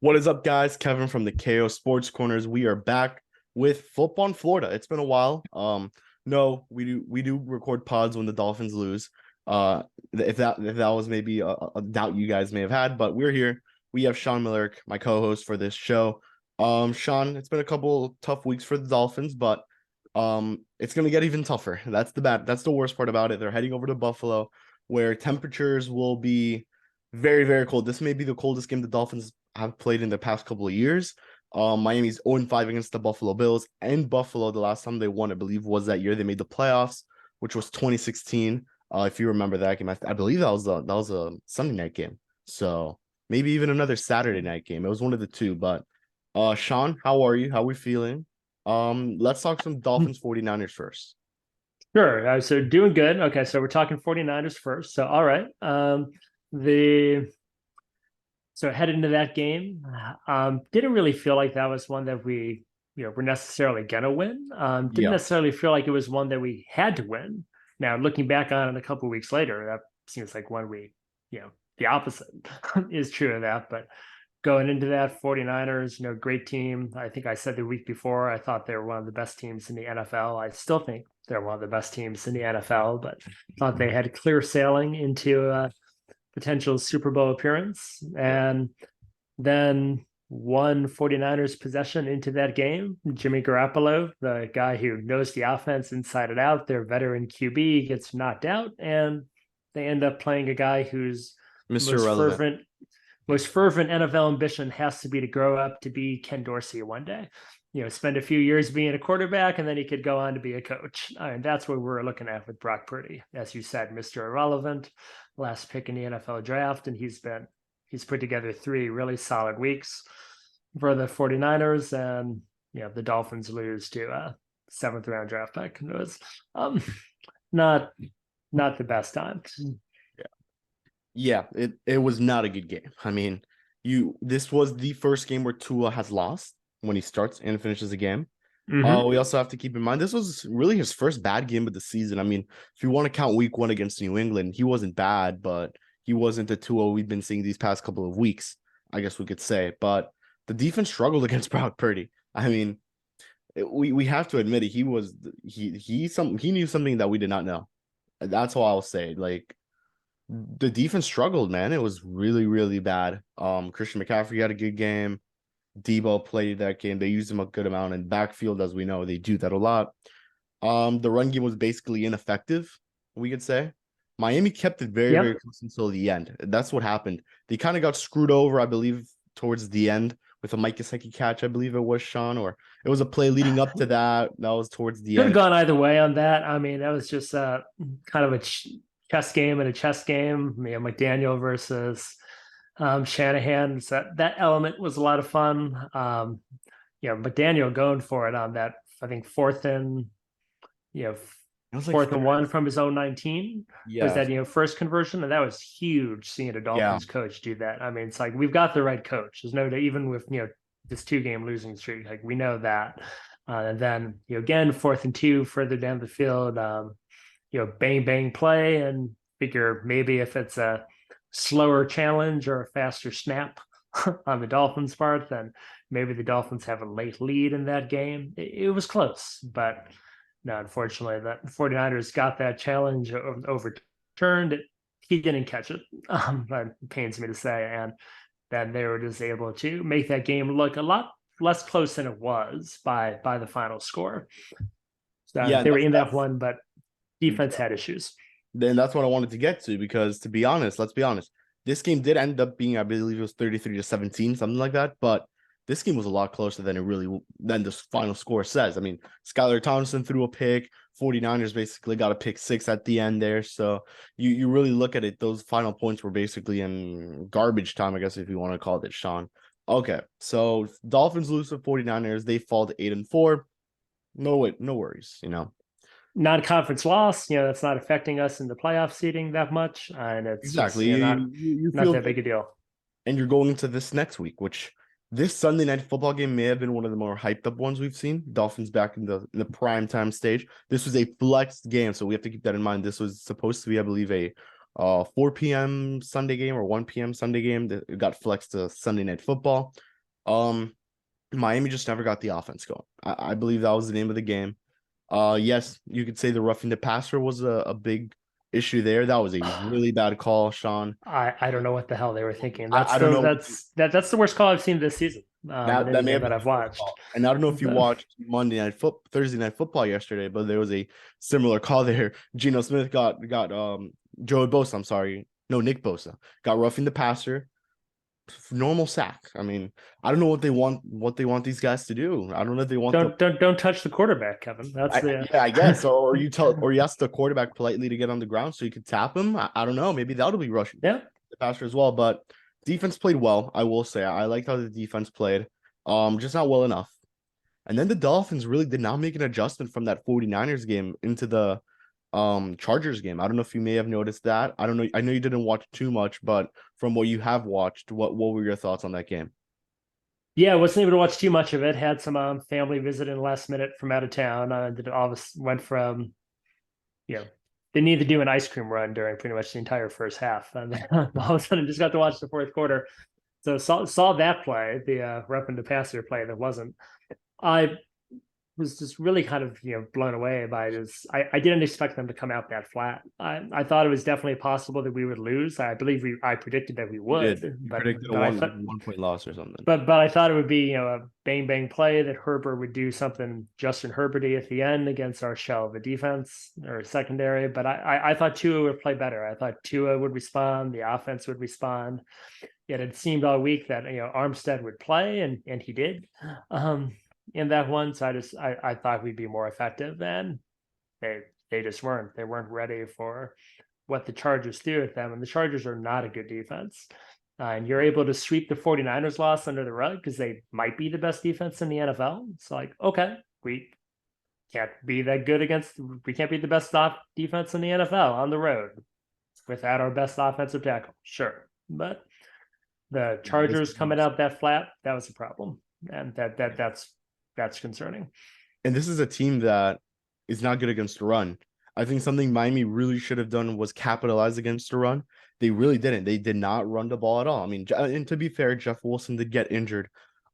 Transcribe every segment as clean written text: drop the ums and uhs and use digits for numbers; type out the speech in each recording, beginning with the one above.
What is up, guys? Kevin from the KO Sports Corners. We are back with football in Florida. It's been a while. No, we do record pods when the Dolphins lose. If that was maybe a doubt you guys may have had, but we're here. We have Sean Miller, my co-host for this show. Sean, it's been a couple tough weeks for the Dolphins, but it's gonna get even tougher. That's the worst part about it. They're heading over to Buffalo, where temperatures will be very, very cold. This may be the coldest game the Dolphins have played in the past couple of years. Miami's 0-5 against the Buffalo Bills, and Buffalo, the last time they won, I believe, was that year they made the playoffs, which was 2016. If you remember that game, I believe that was a Sunday night game. So maybe even another Saturday night game. It was one of the two. But Sean, how are you? How are we feeling? Let's talk some Dolphins 49ers first. Sure. So doing good. Okay, so we're talking 49ers first. So all right. The so headed into that game, didn't really feel like that was one that we, were necessarily gonna win. Didn't Yeah. necessarily feel like it was one that we had to win. Now, looking back on it a couple of weeks later, that seems like one the opposite is true of that. But going into that 49ers, great team. I think I said the week before, I thought they were one of the best teams in the NFL. I still think they're one of the best teams in the NFL, but thought they had clear sailing into a potential Super Bowl appearance. And then one 49ers possession into that game, Jimmy Garoppolo, the guy who knows the offense inside and out, their veteran QB, gets knocked out, and they end up playing a guy whose Mr. most Irrelevant. fervent NFL ambition has to be to grow up to be Ken Dorsey one day. Spend a few years being a quarterback, and then he could go on to be a coach. And that's what we're looking at with Brock Purdy. As you said, Mr. Irrelevant, last pick in the NFL draft, and he's put together 3 really solid weeks for the 49ers, and the Dolphins lose to a 7th round draft pick. It was not the best time. Yeah, it was not a good game. I mean, this was the first game where Tua has lost when he starts and finishes a game. Mm-hmm. We also have to keep in mind this was really his first bad game of the season. I mean, if you want to count week 1 against New England, he wasn't bad, but he wasn't the Tua we've been seeing these past couple of weeks, I guess we could say. But the defense struggled against Brock Purdy. I mean, we have to admit it. He knew something that we did not know. That's all I'll say. Like, the defense struggled, man. It was really, really bad. Christian McCaffrey had a good game. Debo played that game. They used him a good amount in backfield, as we know. They do that a lot. The run game was basically ineffective, we could say. Miami kept it very, very close until the end. That's what happened. They kind of got screwed over, I believe, towards the end with a Mike Gesicki catch, I believe it was, Sean, or it was a play leading up to that. That was towards the Could have end. gone either way on that. I mean, that was just kind of a chess game and a chess game. McDaniel versus Shanahan. So that element was a lot of fun. McDaniel going for it on that, I think, fourth and one from his own 19 was that first conversion, and that was huge seeing a Dolphins coach do that. I mean, it's like we've got the right coach. There's no, even with this 2-game losing streak, like we know that. And then again, 4th and 2 further down the field, bang bang play, and figure maybe if it's a slower challenge or a faster snap on the Dolphins' part, then maybe the Dolphins have a late lead in that game. It was close, but no, unfortunately, the 49ers got that challenge overturned. He didn't catch it. That pains me to say. And then they were just able to make that game look a lot less close than it was by the final score. So they were in that one, but defense had issues. Then that's what I wanted to get to, because to be honest, let's be honest, this game did end up being, I believe it was 33-17, something like that. But this game was a lot closer than the final score says. I mean, Skylar Thompson threw a pick. 49ers basically got a pick 6 at the end there. So you really look at it, those final points were basically in garbage time, I guess, if you want to call it, Sean. Okay, so Dolphins lose to 49ers. They fall to 8-4. No worries, Non-conference loss, that's not affecting us in the playoff seeding that much, and it's exactly you not that big a deal. And you're going into this next week, which this Sunday night football game may have been one of the more hyped up ones we've seen. Dolphins back in the prime time stage. This was a flexed game, so we have to keep that in mind. This was supposed to be, I believe, a 4 p.m. Sunday game or 1 p.m. Sunday game that got flexed to Sunday night football. Miami just never got the offense going. I believe that was the name of the game. Yes, you could say the roughing the passer was a big issue there. That was a really bad call, Sean. I don't know what the hell they were thinking. I don't know. That's the worst call I've seen this season. In That any may game have that been I've the worst watched. call. And I don't know if you But, watched Thursday night football yesterday, but there was a similar call there. Geno Smith got Joe Bosa, I'm sorry. No, Nick Bosa got roughing the passer. Normal sack. I mean, I don't know what they want these guys to do. I don't know if they want don't touch the quarterback, Kevin. That's yeah, I guess. Or you ask the quarterback politely to get on the ground so you could tap him. I don't know. Maybe that'll be rushing yeah. the passer as well. But defense played well, I will say. I liked how the defense played. Just not well enough. And then the Dolphins really did not make an adjustment from that 49ers game into the Chargers game. I don't know if you may have noticed that. I don't know. I know you didn't watch too much, but from what you have watched, what were your thoughts on that game? Yeah, I wasn't able to watch too much of it. Had some family visiting last minute from out of town. Did all this went from, they needed to do an ice cream run during pretty much the entire first half, and then all of a sudden just got to watch the fourth quarter. So saw that play, the roughing the passer play that wasn't. I was just really kind of blown away by this. I didn't expect them to come out that flat. I thought it was definitely possible that we would lose. I believe I predicted that we would. You but predicted but a I thought 1 point loss or something. but I thought it would be a bang bang play that Herbert would do something Justin Herberty at the end against our shell of a defense or secondary. But I thought Tua would play better. I thought Tua would respond. The offense would respond. Yet it seemed all week that Armstead would play, and he did. In that one. So I thought we'd be more effective, and they just weren't. They weren't ready for what the Chargers threw at them, and the Chargers are not a good defense. And you're able to sweep the 49ers loss under the rug because they might be the best defense in the NFL. It's like, okay, we can't be that good we can't be the best defense in the NFL on the road without our best offensive tackle. Sure. But the Chargers coming out that flat, that was a problem. And that's concerning. And this is a team that is not good against the run. I think something Miami really should have done was capitalize against the run. They really didn't. They did not run the ball at all. I mean, and to be fair, Jeff Wilson did get injured.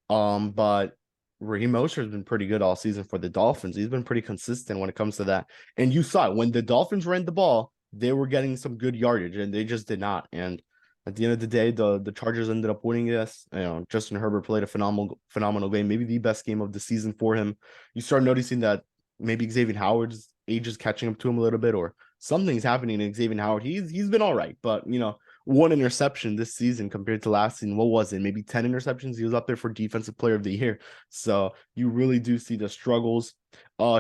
But Raheem Mostert has been pretty good all season for the Dolphins. He's been pretty consistent when it comes to that. And you saw it when the Dolphins ran the ball, they were getting some good yardage, and they just did not. And at the end of the day, the Chargers ended up winning this. Justin Herbert played a phenomenal game, maybe the best game of the season for him. You start noticing that maybe Xavier Howard's age is catching up to him a little bit, or something's happening to Xavier Howard. He's been all right, but one interception this season compared to last season. What was it? Maybe 10 interceptions. He was up there for Defensive Player of the Year. So you really do see the struggles.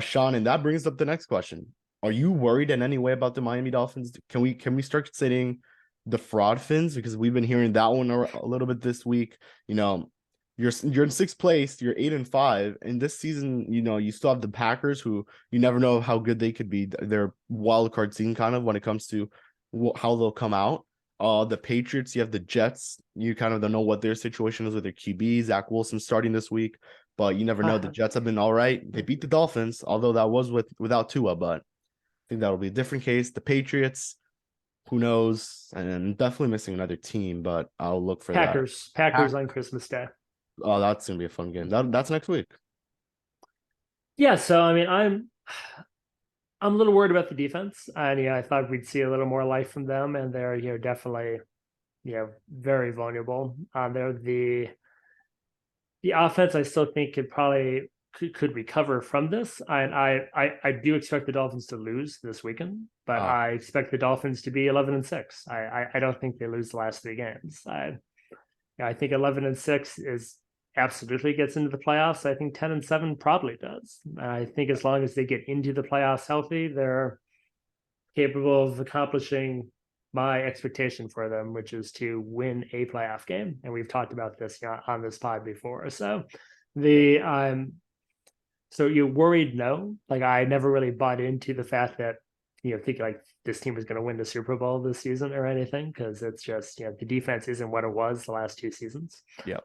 Sean, and that brings up the next question. Are you worried in any way about the Miami Dolphins? Can we start saying the fraud fins, because we've been hearing that one a little bit this week? You're in sixth place, you're 8-5, and this season, you still have the Packers, who you never know how good they could be. They're wild card scene kind of when it comes to how they'll come out. The Patriots, you have the Jets. You kind of don't know what their situation is with their QB. Zach Wilson starting this week, but you never know. The Jets have been all right. They beat the Dolphins, although that was without Tua, but I think that'll be a different case. The Patriots, who knows? And definitely missing another team, but I'll look for Packers. that. Packers on Christmas Day. Oh, that's gonna be a fun game. That's next week. Yeah, so I mean, I'm a little worried about the defense, and I thought we'd see a little more life from them, and they're definitely very vulnerable. They're the offense. I still think could recover from this, and I do expect the Dolphins to lose this weekend, but I expect the Dolphins to be 11-6. I don't think they lose the last three games. I think 11-6 is absolutely gets into the playoffs. I think 10-7 probably does. I think as long as they get into the playoffs healthy, they're capable of accomplishing my expectation for them, which is to win a playoff game. And we've talked about this on this pod before. So so you're worried? No, like I never really bought into the fact that think like this team was going to win the Super Bowl this season or anything, because it's just the defense isn't what it was the last two seasons. Yeah.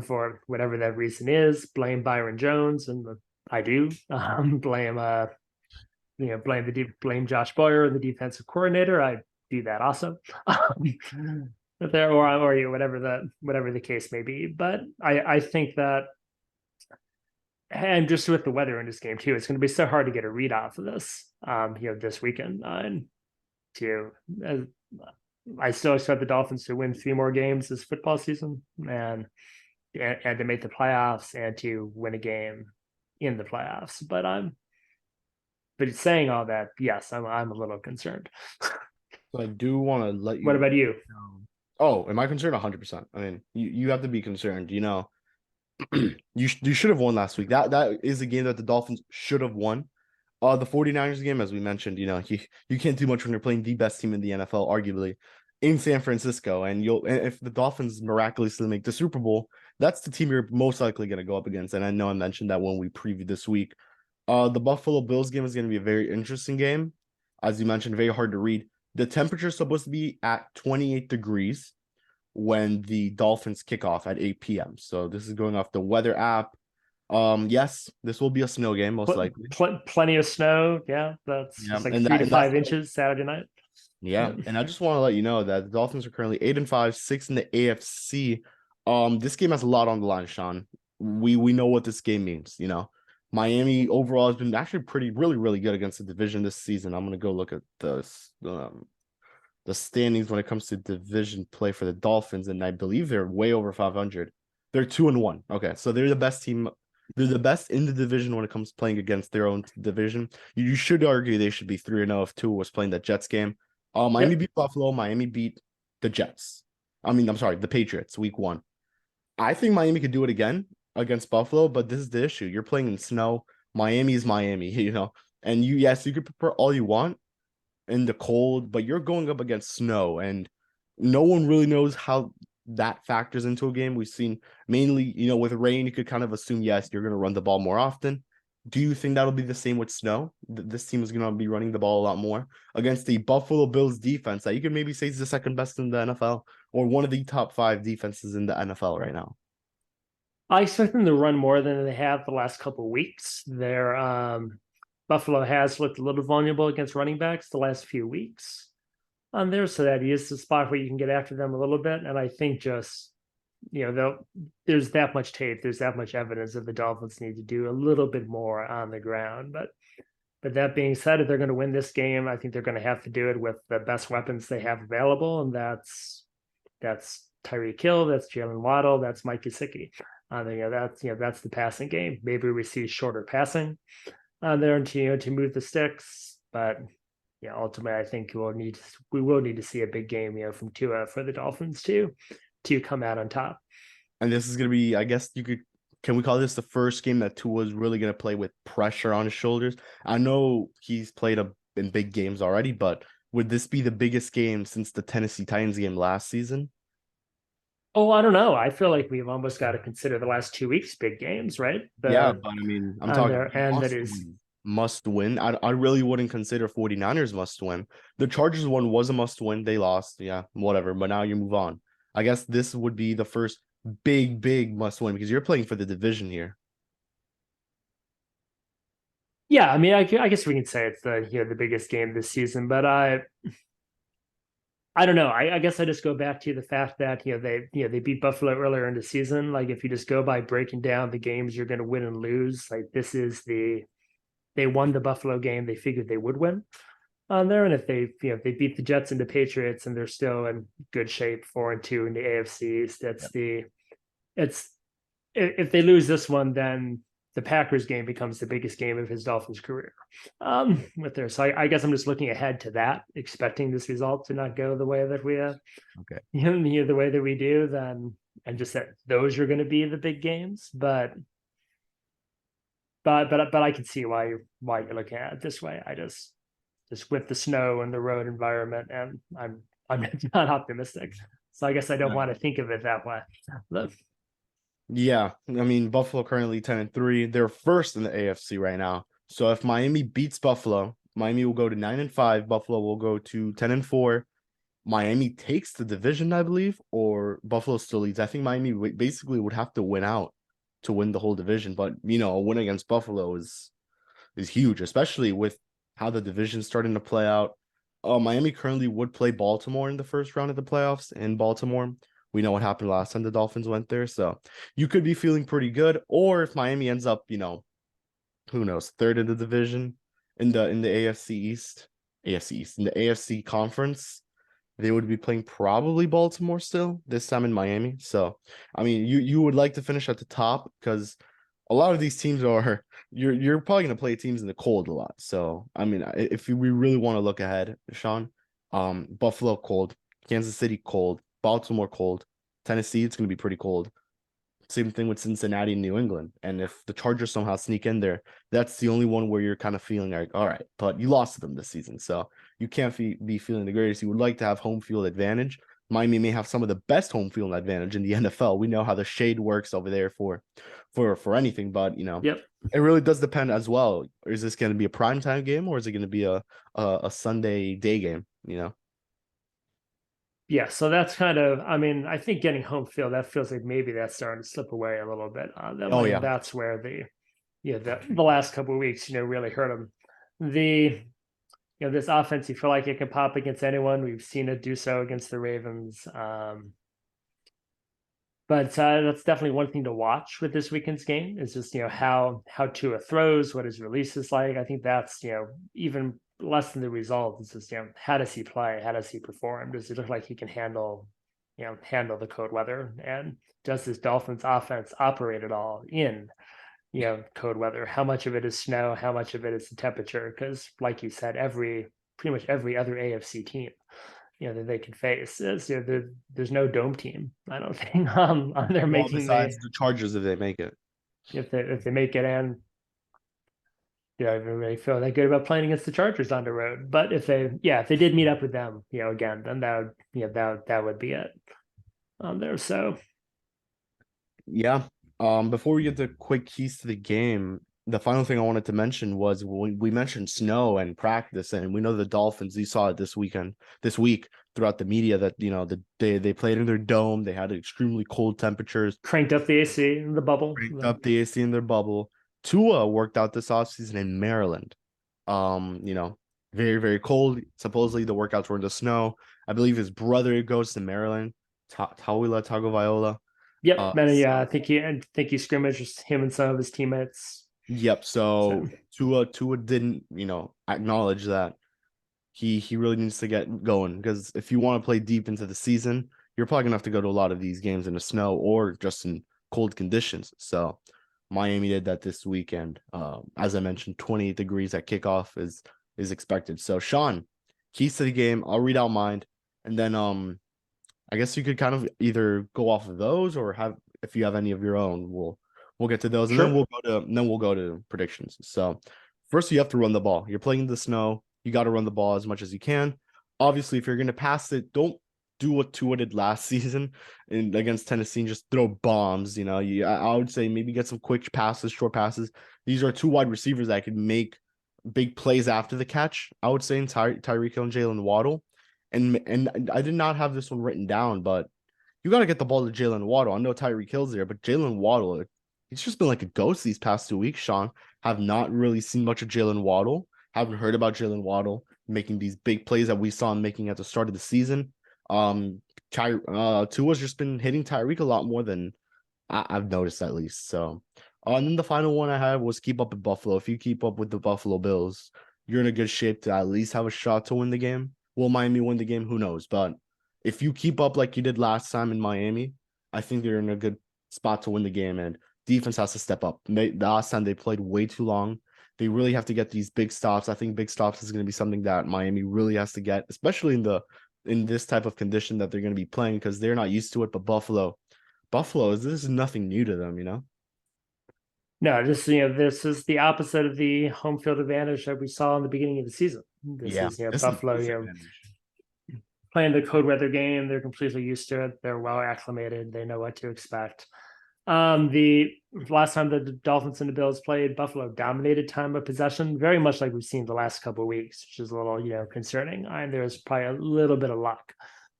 For whatever that reason is, blame Byron Jones, and I do blame blame Josh Boyer, the defensive coordinator. I do that also. there, or you, whatever the case may be. But I think that, and just with the weather in this game too, it's going to be so hard to get a read off of this, this weekend. And to I still expect the Dolphins to win 3 more games this football season, and to make the playoffs and to win a game in the playoffs. But saying all that, yes, I'm a little concerned. So I do want to let you. What about you? Oh, am I concerned? 100%. I mean, you have to be concerned. You should have won last week. That is a game that the Dolphins should have won. The 49ers game, as we mentioned, you can't do much when you're playing the best team in the NFL, arguably, in San Francisco. And if the Dolphins miraculously make the Super Bowl, that's the team you're most likely going to go up against. And I know I mentioned that when we previewed this week. The Buffalo Bills game is going to be a very interesting game. As you mentioned, very hard to read. The temperature is supposed to be at 28 degrees when the Dolphins kick off at 8 p.m. So this is going off the weather app. Yes, this will be a snow game, most likely. Plenty of snow. Yeah, that's like 3 to 5 inches Saturday night. Yeah, and I just want to let you know that the Dolphins are currently 8-5, 6 in the AFC. This game has a lot on the line, Sean. We know what this game means. Miami overall has been actually really, really good against the division this season. I'm gonna go look at the standings when it comes to division play for the Dolphins, and I believe they're way over 500. They're 2-1. Okay, so they're the best team. They're the best in the division when it comes to playing against their own division. You should argue they should be 3-0 if Tua was playing the Jets game. Miami beat Buffalo. Miami beat the Jets. I'm sorry, the Patriots week 1. I think Miami could do it again against Buffalo, but this is the issue. You're playing in snow. Miami is Miami, and you could prepare all you want in the cold, but you're going up against snow, and no one really knows how that factors into a game. We've seen mainly, with rain, you could kind of assume, yes, you're going to run the ball more often. Do you think that'll be the same with snow? This team is going to be running the ball a lot more against the Buffalo Bills defense that you could maybe say is the second best in the NFL or one of the top 5 defenses in the NFL right now? I expect them to run more than they have the last couple of weeks. Buffalo has looked a little vulnerable against running backs the last few weeks on there, so that is the spot where you can get after them a little bit. And I think just there's that much tape, there's that much evidence that the Dolphins need to do a little bit more on the ground. But that being said, if they're going to win this game, I think they're going to have to do it with the best weapons they have available, and that's Tyreek Hill, that's Jalen Waddle, that's Mike Gesicki. That's the passing game. Maybe we see shorter passing there to move the sticks, but ultimately I think we will need to see a big game from Tua for the Dolphins to come out on top. And this is going to be, I guess can we call this the first game that Tua is really going to play with pressure on his shoulders? I know he's played in big games already, but would this be the biggest game since the Tennessee Titans game last season? Oh, I don't know. I feel like we've almost got to consider the last 2 weeks big games, right? But I'm talking and that is must win. I really wouldn't consider 49ers must win. The Chargers one was a must win. They lost. Yeah, whatever. But now you move on. I guess this would be the first big must win because you're playing for the division here. Yeah, I guess we can say it's the biggest game this season, but I don't know. I guess I just go back to the fact that they beat Buffalo earlier in the season. Like if you just go by breaking down the games you're going to win and lose, like they won the Buffalo game. They figured they would win on there, and if they beat the Jets and the Patriots, and they're still in good shape, 4-2 in the AFC. If they lose this one, then the Packers game becomes the biggest game of his Dolphins career. So I guess I'm just looking ahead to that, expecting this result to not go the way that we the way that we do, then, and just that those are going to be the big games. But I can see why you're looking at it this way. I just with the snow and the road environment, and I'm not optimistic. So I guess I don't want to think of it that way. Yeah, Buffalo currently 10-3. They're first in the AFC right now. So if Miami beats Buffalo, Miami will go to 9-5. Buffalo will go to 10-4. Miami takes the division, I believe, or Buffalo still leads. I think Miami basically would have to win out to win the whole division. But a win against Buffalo is huge, especially with how the division's starting to play out. Miami currently would play Baltimore in the first round of the playoffs in Baltimore. We know what happened last time the Dolphins went there, so you could be feeling pretty good. Or if Miami ends up, who knows, third in the division in the AFC East in the AFC conference, they would be playing probably Baltimore still, this time in Miami. So, I mean, you would like to finish at the top because a lot of these teams are you're probably going to play teams in the cold a lot. So, I mean, if we really want to look ahead, Sean, Buffalo cold, Kansas City cold, Baltimore cold, Tennessee it's going to be pretty cold. Same thing with Cincinnati and New England. And if the Chargers somehow sneak in there, that's the only one where you're kind of feeling like, all right, but you lost to them this season. So you can't be feeling the greatest. You would like to have home field advantage. Miami may have some of the best home field advantage in the NFL. We know how the shade works over there for anything, but Yep. it really does depend as well. Is this going to be a primetime game or is it going to be a Sunday day game? Yeah, so that's kind of, I mean, I think getting home field, that feels like maybe that's starting to slip away a little bit. Oh yeah. That's where the last couple of weeks, really hurt them. This offense, you feel like it can pop against anyone. We've seen it do so against the Ravens. But that's definitely one thing to watch with this weekend's game is just, how Tua throws, what his release is like. I think that's, even less than the result. It's just, how does he play? How does he perform? Does it look like he can handle the cold weather? And does this Dolphins offense operate at all in, cold weather? How much of it is snow? How much of it is the temperature? Because like you said, pretty much every other AFC team that they can face. There's no dome team, I don't think. They're Well, making besides the Chargers if they make it. if they make it, and I don't really feel that good about playing against the Chargers on the road. But if they did meet up with them, again, then that would be it there. So Yeah. Before we get the quick keys to the game, the final thing I wanted to mention was we mentioned snow and practice, and we know the Dolphins. You saw it this week throughout the media that they played in their dome. They had extremely cold temperatures. Cranked up the AC in the bubble. Cranked up the AC in their bubble. Tua worked out this offseason in Maryland. Very, very cold. Supposedly the workouts were in the snow. I believe his brother goes to Maryland, Tawila Tagovailoa. Yep, I think he scrimmaged just him and some of his teammates. Yep. So Tua didn't, acknowledge that he really needs to get going because if you want to play deep into the season, you're probably gonna have to go to a lot of these games in the snow or just in cold conditions. So Miami did that this weekend. As I mentioned, 28 degrees at kickoff is expected. So Sean, keys to the game. I'll read out mine, and then I guess you could kind of either go off of those or if you have any of your own, we'll get to those, and sure. then we'll go to predictions. So first, you have to run the ball. You're playing in the snow. You got to run the ball as much as you can. Obviously, if you're going to pass it, don't do what Tua did last season against Tennessee and just throw bombs. I would say maybe get some quick passes, short passes. These are two wide receivers that can make big plays after the catch. I would say in Tyreek Hill and Jalen Waddle. And I did not have this one written down, but you got to get the ball to Jalen Waddle. I know Tyreek Hill's there, but Jalen Waddle, he's just been like a ghost these past 2 weeks, Sean. Have not really seen much of Jalen Waddle. Haven't heard about Jalen Waddle making these big plays that we saw him making at the start of the season. Tua's just been hitting Tyreek a lot more than I've noticed at least. So, and then the final one I had was keep up with Buffalo. If you keep up with the Buffalo Bills, you're in a good shape to at least have a shot to win the game. Will Miami win the game? Who knows? But if you keep up like you did last time in Miami, I think you're in a good spot to win the game. And defense has to step up. The last time they played way too long. They really have to get these big stops. I think big stops is going to be something that Miami really has to get, especially in this type of condition that they're going to be playing because they're not used to it. But Buffalo, this is nothing new to them, No, this is the opposite of the home field advantage that we saw in the beginning of the season. This is Buffalo, playing the cold weather game. They're completely used to it. They're well acclimated. They know what to expect. The last time the Dolphins and the Bills played, Buffalo dominated time of possession, very much like we've seen the last couple of weeks, which is a little, concerning. And there's probably a little bit of luck,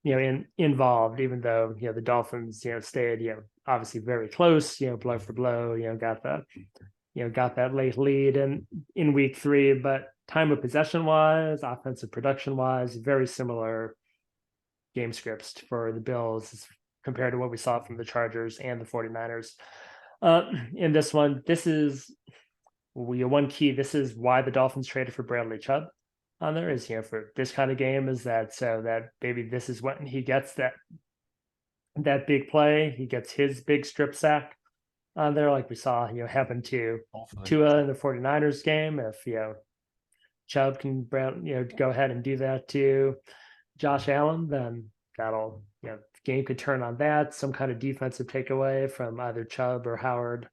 involved, even though, the Dolphins, stayed, obviously very close, blow for blow, got that late lead in week 3, but time of possession wise, offensive production wise, very similar game scripts for the Bills compared to what we saw from the Chargers and the 49ers. In this one, this is one key. This is why the Dolphins traded for Bradley Chubb on there is, for this kind of game, is that so that maybe this is when he gets that big play, he gets his big strip sack on there, like we saw, happen to Tua in the 49ers game. If, Chubb can, go ahead and do that to Josh Allen, then that'll, the game could turn on that. Some kind of defensive takeaway from either Chubb or Howard.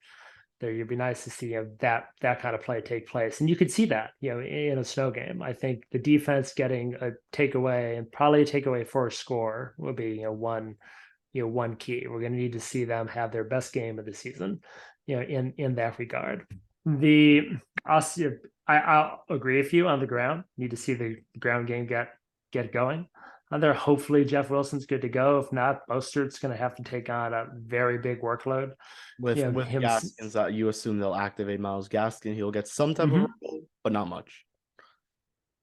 There, you'd be nice to see that kind of play take place, and you could see that in a snow game. I think the defense getting a takeaway, and probably a takeaway for a score, would be one key. We're going to need to see them have their best game of the season, in that regard. I'll agree with you on the ground. Need to see the ground game get going. There, hopefully Jeff Wilson's good to go. If not, Mostert's going to have to take on a very big workload. With Gaskins, you assume they'll activate Myles Gaskin. He'll get some type of role, but not much.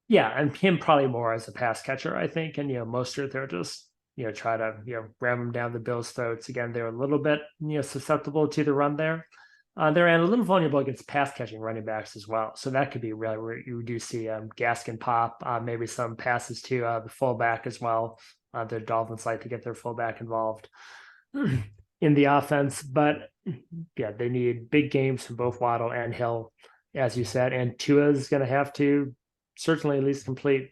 Yeah, and him probably more as a pass catcher, I think. And Mostert, they're just try to ram him down the Bills' throats. Again, they're a little bit susceptible to the run there. They're a little vulnerable against pass catching running backs as well. So that could be really where you do see Gaskin pop, maybe some passes to the fullback as well. The Dolphins like to get their fullback involved in the offense. But yeah, they need big games from both Waddle and Hill, as you said. And Tua is going to have to certainly at least complete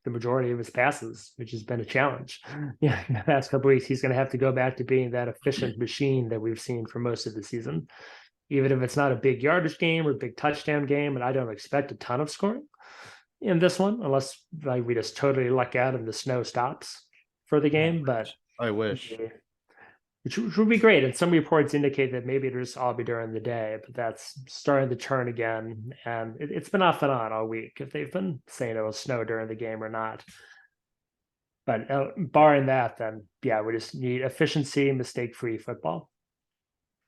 the majority of his passes, which has been a challenge. In the past couple of weeks, he's going to have to go back to being that efficient machine that we've seen for most of the season. Even if it's not a big yardage game or big touchdown game, and I don't expect a ton of scoring in this one, unless we just totally luck out and the snow stops for the game. But I wish. Which would be great. And some reports indicate that maybe it'll just all be during the day, but that's starting to turn again. And it's been off and on all week, if they've been saying it'll snow during the game or not. But barring that, then, yeah, we just need efficiency, mistake-free football.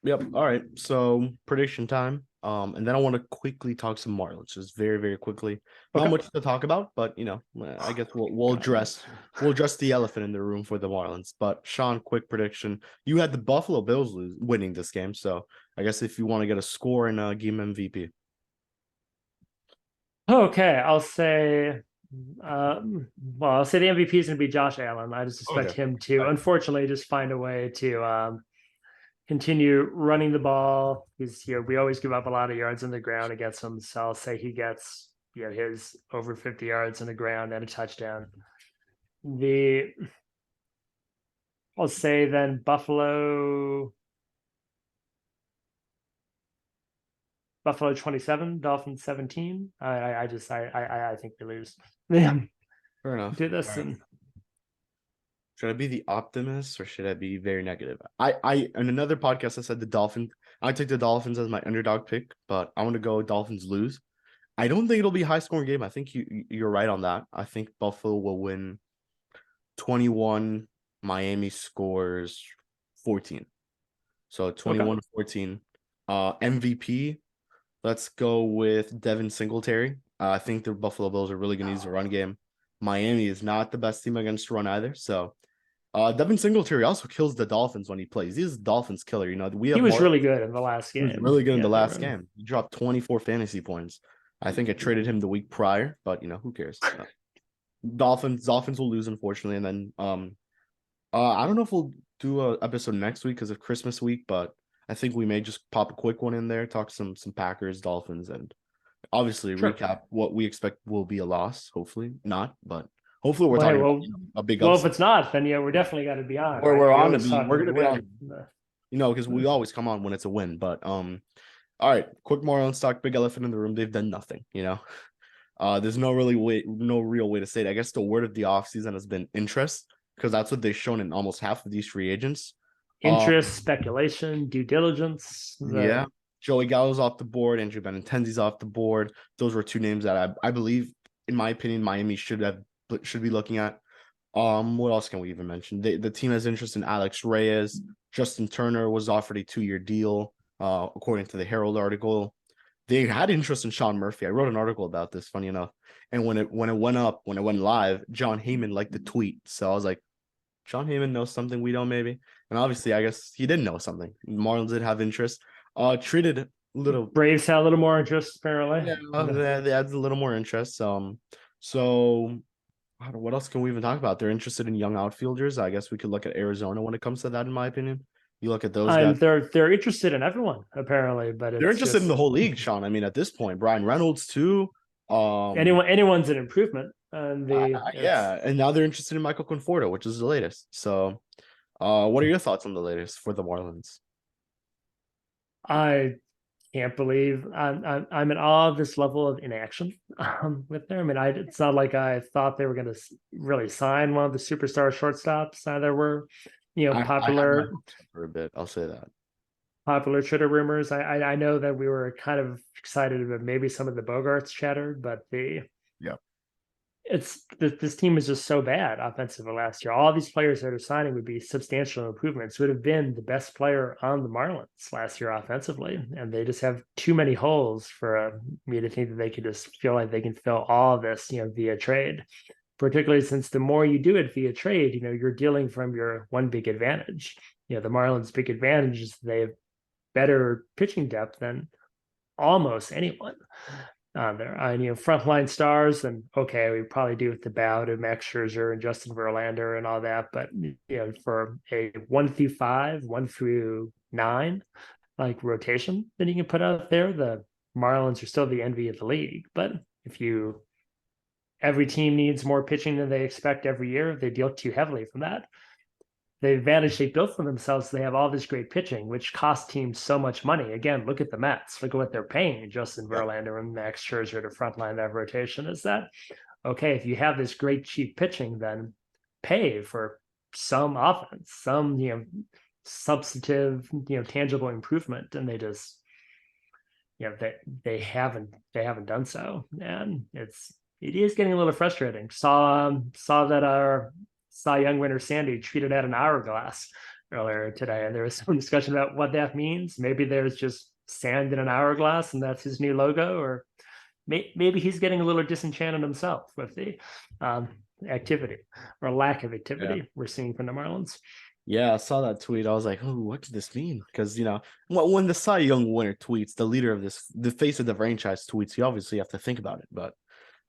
Yep. All right. So prediction time. And then I want to quickly talk some Marlins, just very, very quickly. Not much to talk about, but I guess we'll address the elephant in the room for the Marlins. But Sean, quick prediction. You had the Buffalo Bills winning this game, so I guess if you want to get a score and game MVP. Okay, I'll say I'll say the MVP is going to be Josh Allen. I just expect him to, unfortunately, just find a way to continue running the ball. He's we always give up a lot of yards on the ground against him. So I'll say he gets his over 50 yards on the ground and a touchdown. I'll say then Buffalo 27, Dolphins 17. I think we lose. Fair enough. Do this and. Should I be the optimist or should I be very negative? In another podcast I said the Dolphins. I took the Dolphins as my underdog pick, but I want to go Dolphins lose. I don't think it'll be a high scoring game. I think you're right on that. I think Buffalo will win 21. Miami scores 14. So 21-14. MVP. Let's go with Devin Singletary. I think the Buffalo Bills are really going to use a run game. Miami is not the best team against run either. So Devin Singletary also kills the Dolphins when he plays. He's a Dolphins killer. He was really good in the last game. He was really good in the last game. He dropped 24 fantasy points. I think I traded him the week prior, but who cares? Dolphins will lose, unfortunately. And then I don't know if we'll do an episode next week because of Christmas week, but I think we may just pop a quick one in there, talk some Packers, Dolphins, and obviously recap what we expect will be a loss. Hopefully not, but hopefully we're talking about a big upset. Well, if it's not, then we're definitely got to be on. Or we're on to be. We're going to be on. Because we always come on when it's a win. But all right, quick Marlins talk. Big elephant in the room. They've done nothing. There's no real way to say it. I guess the word of the offseason has been interest because that's what they've shown in almost half of these free agents. Interest, speculation, due diligence. Yeah. Joey Gallo's off the board. Andrew Benintenzi's off the board. Those were two names that I believe, in my opinion, Miami should be looking at. What else can we even mention? The team has interest in Alex Reyes. Justin Turner was offered a 2-year deal, according to the Herald article. they had interest in Sean Murphy. I wrote an article about this, funny enough. And when it went live, John Heyman liked the tweet. So I was like, John Heyman knows something we don't, maybe. And obviously, I guess he didn't know something. Marlins did have interest. Treated a little Braves had a little more interest, apparently. yeah, they had a little more interest. So what else can we even talk about? They're interested in young outfielders. I guess we could look at Arizona when it comes to that, in my opinion. You look at those And guys. they're interested in everyone, apparently, but They're it's interested in just the whole league, Sean. I mean, at this point, Brian Reynolds too. anyone's an improvement. And yeah, and now they're interested in Michael Conforto, which is the latest. So, what are your thoughts on the latest for the Marlins? I can't believe I'm in awe of this level of inaction with them. I mean, it's not like I thought they were going to really sign one of the superstar shortstops. There were, popular for a bit. I'll say that. Popular Twitter rumors. I know that we were kind of excited about maybe some of the Bogarts chatter, but this team is just so bad offensively last year. All these players that are signing would be substantial improvements. Would have been the best player on the Marlins last year offensively, and they just have too many holes for me to think that they could just feel like they can fill all of this, via trade. Particularly since the more you do it via trade, you're dealing from your one big advantage. The Marlins' big advantage is they have better pitching depth than almost anyone there. And frontline stars, and okay, we probably do with the bout of Max Scherzer and Justin Verlander and all that. But for a 1-5, 1-9, like rotation that you can put out there, the Marlins are still the envy of the league. But if every team needs more pitching than they expect every year, they deal too heavily from that. The advantage they built for themselves, they have all this great pitching, which costs teams so much money. Again, look at the Mets. Look at what they're paying Justin Verlander and Max Scherzer to frontline that rotation. Is that, okay, if you have this great cheap pitching, then pay for some offense, some, substantive, tangible improvement. And they just, they haven't done so. And it is getting a little frustrating. Saw that our Cy Young winner Sandy treated at an hourglass earlier today, and there was some discussion about what that means. Maybe there's just sand in an hourglass, and that's his new logo, or maybe he's getting a little disenchanted himself with the activity or lack of activity we're seeing from the Marlins. Yeah, I saw that tweet. I was like, "Oh, what does this mean?" Because when the Cy Young winner tweets, the leader of the face of the franchise tweets, you obviously have to think about it. But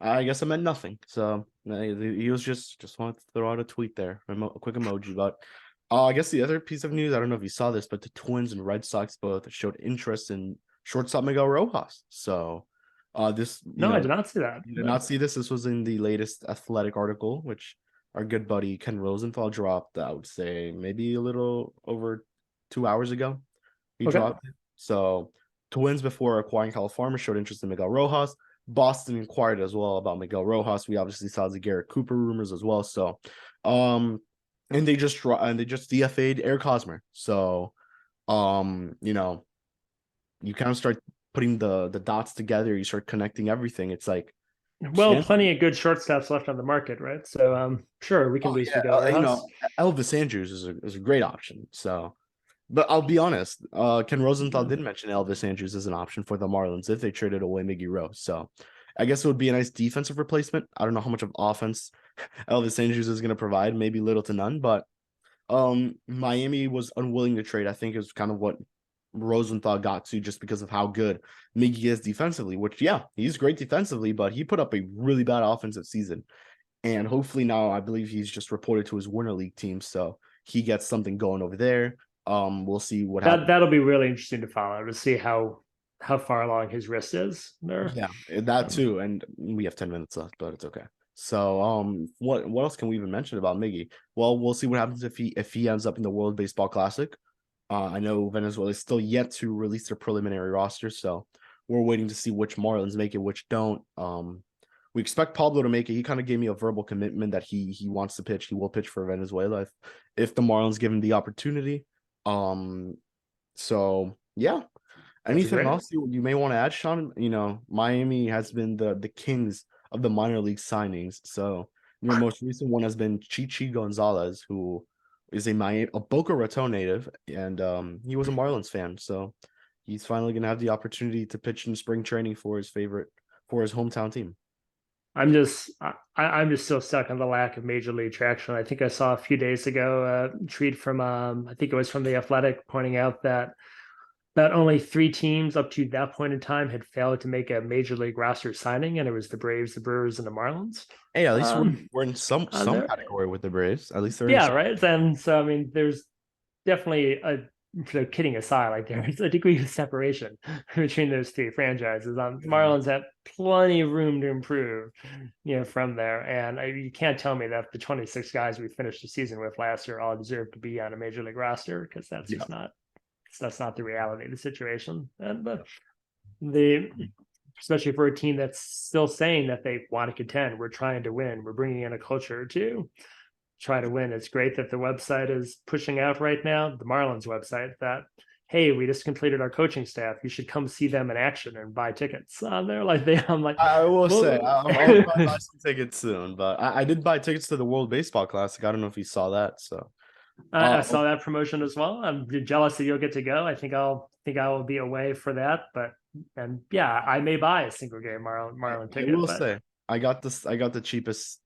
I guess it meant nothing. So he was just wanted to throw out a tweet there, a quick emoji. But I guess the other piece of news, I don't know if you saw this, but the Twins and Red Sox both showed interest in shortstop Miguel Rojas. So I did not see that. You did not see this. This was in the latest Athletic article, which our good buddy Ken Rosenthal dropped, I would say maybe a little over 2 hours ago. He dropped it. So Twins, before acquiring Kyle Farmer, showed interest in Miguel Rojas. Boston inquired as well about Miguel Rojas. We obviously saw the Garrett Cooper rumors as well. So, and they just DFA'd Eric Hosmer. So, you kind of start putting the dots together. You start connecting everything. It's like, plenty of good shortstops left on the market, right? So, sure, we can lose Miguel Rojas. Elvis Andrews is a great option. So. But I'll be honest, Ken Rosenthal did mention Elvis Andrews as an option for the Marlins if they traded away Miggy Rose. So I guess it would be a nice defensive replacement. I don't know how much of offense Elvis Andrews is going to provide, maybe little to none. But Miami was unwilling to trade. I think is kind of what Rosenthal got to, just because of how good Miggy is defensively, which, he's great defensively, but he put up a really bad offensive season. And hopefully now I believe he's just reported to his Winter League team. So he gets something going over there. We'll see what happens. That'll be really interesting to follow, to see how far along his wrist is there. Yeah, that too. And we have 10 minutes left, but it's okay. So what else can we even mention about Miggy? Well, we'll see what happens if he ends up in the World Baseball Classic. I know Venezuela is still yet to release their preliminary roster, so we're waiting to see which Marlins make it, which don't. We expect Pablo to make it. He kind of gave me a verbal commitment that he wants to pitch. He will pitch for Venezuela if the Marlins give him the opportunity. So yeah. Anything else you may want to add, Sean? Miami has been the kings of the minor league signings. So your most recent one has been Chichi Gonzalez, who is a Boca Raton native, and he was a Marlins fan. So he's finally gonna have the opportunity to pitch in spring training for his hometown team. I'm just still stuck on the lack of major league traction. I think I saw a few days ago a tweet from I think it was from The Athletic pointing out that only 3 teams up to that point in time had failed to make a major league roster signing, and it was the Braves, the Brewers, and the Marlins. Hey, at least we're in some category with the Braves. At least they're yeah, right. And so I mean, there's definitely kidding aside, like there's a degree of separation between those 3 franchises. Marlins have plenty of room to improve, from there. And you can't tell me that the 26 guys we finished the season with last year all deserve to be on a major league roster, because that's just not the reality of the situation. And especially for a team that's still saying that they want to contend, we're trying to win, we're bringing in a culture to try to win. It's great that the website is pushing out right now, the Marlins website, that, hey, we just completed our coaching staff, you should come see them in action and buy tickets. I'm like, I will say I'll buy some tickets soon, but I did buy tickets to the World Baseball Classic. I don't know if you saw that. So I saw that promotion as well. I'm jealous that you'll get to go. I think I will be away for that, and I may buy a single game Marlin ticket. I will say I got the cheapest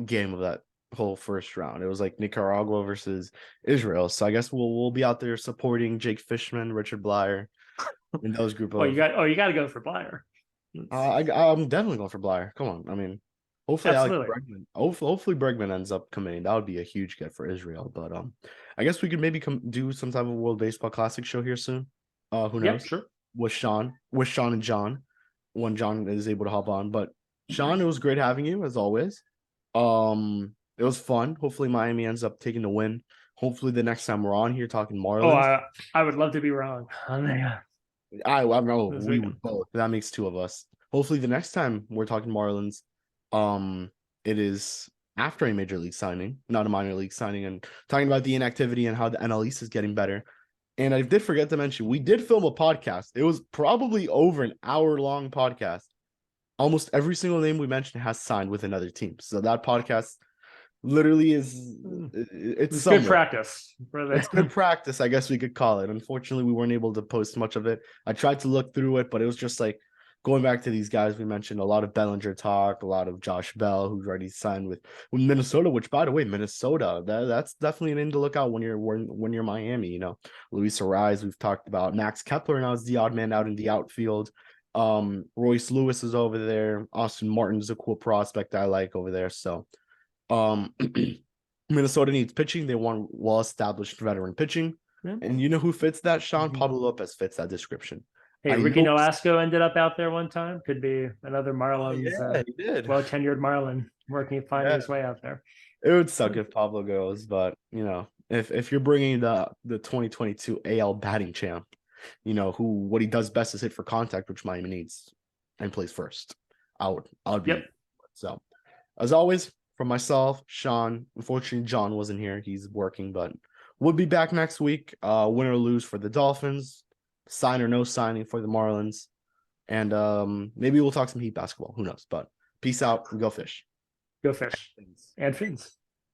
game of that whole first round. It was like Nicaragua versus Israel. So I guess we'll be out there supporting Jake Fishman, Richard Blyer, in those group of. You got to go for Blyer. I'm definitely going for Blyer. Come on, I mean, hopefully Bregman. Hopefully Bregman ends up committing. That would be a huge get for Israel. But I guess we could maybe do some type of World Baseball Classic show here soon. Who knows? Yeah, sure. With Sean and John, when John is able to hop on. But Sean, it was great having you as always. It was fun. Hopefully Miami ends up taking the win. Hopefully the next time we're on here talking Marlins. Oh, I would love to be wrong. I know we would both. That makes 2 of us. Hopefully the next time we're talking Marlins, it is after a major league signing, not a minor league signing, and talking about the inactivity and how the NL East is getting better. And I did forget to mention, we did film a podcast. It was probably over an hour-long podcast. Almost every single name we mentioned has signed with another team. So that podcast literally it's good practice. It's good practice, I guess we could call it. Unfortunately, we weren't able to post much of it. I tried to look through it, but it was just like going back to these guys we mentioned, a lot of Bellinger talk, a lot of Josh Bell, who's already signed with Minnesota, which, by the way, Minnesota, that's definitely an end to look out when you're Miami. Luis Ariz, we've talked about. Max Kepler now is the odd man out in the outfield. Royce Lewis is over there. Austin Martin's a cool prospect I like over there. So Minnesota needs pitching. They want well-established veteran pitching. Yeah. And you know who fits that, Sean? Pablo Lopez fits that description. Hey, Ricky Nolasco ended up out there one time. Could be another Marlins, he did. Well-tenured Marlin finding his way out there. It would suck if Pablo goes, but if you're bringing the 2022 AL batting champ, what he does best is hit for contact, which Miami needs, and plays first. I would be. Yep. So, as always, from myself, Sean. Unfortunately, John wasn't here. He's working, but we'll be back next week. Win or lose for the Dolphins. Sign or no signing for the Marlins. And maybe we'll talk some Heat basketball. Who knows? But peace out and go fish. Go fish. And fins.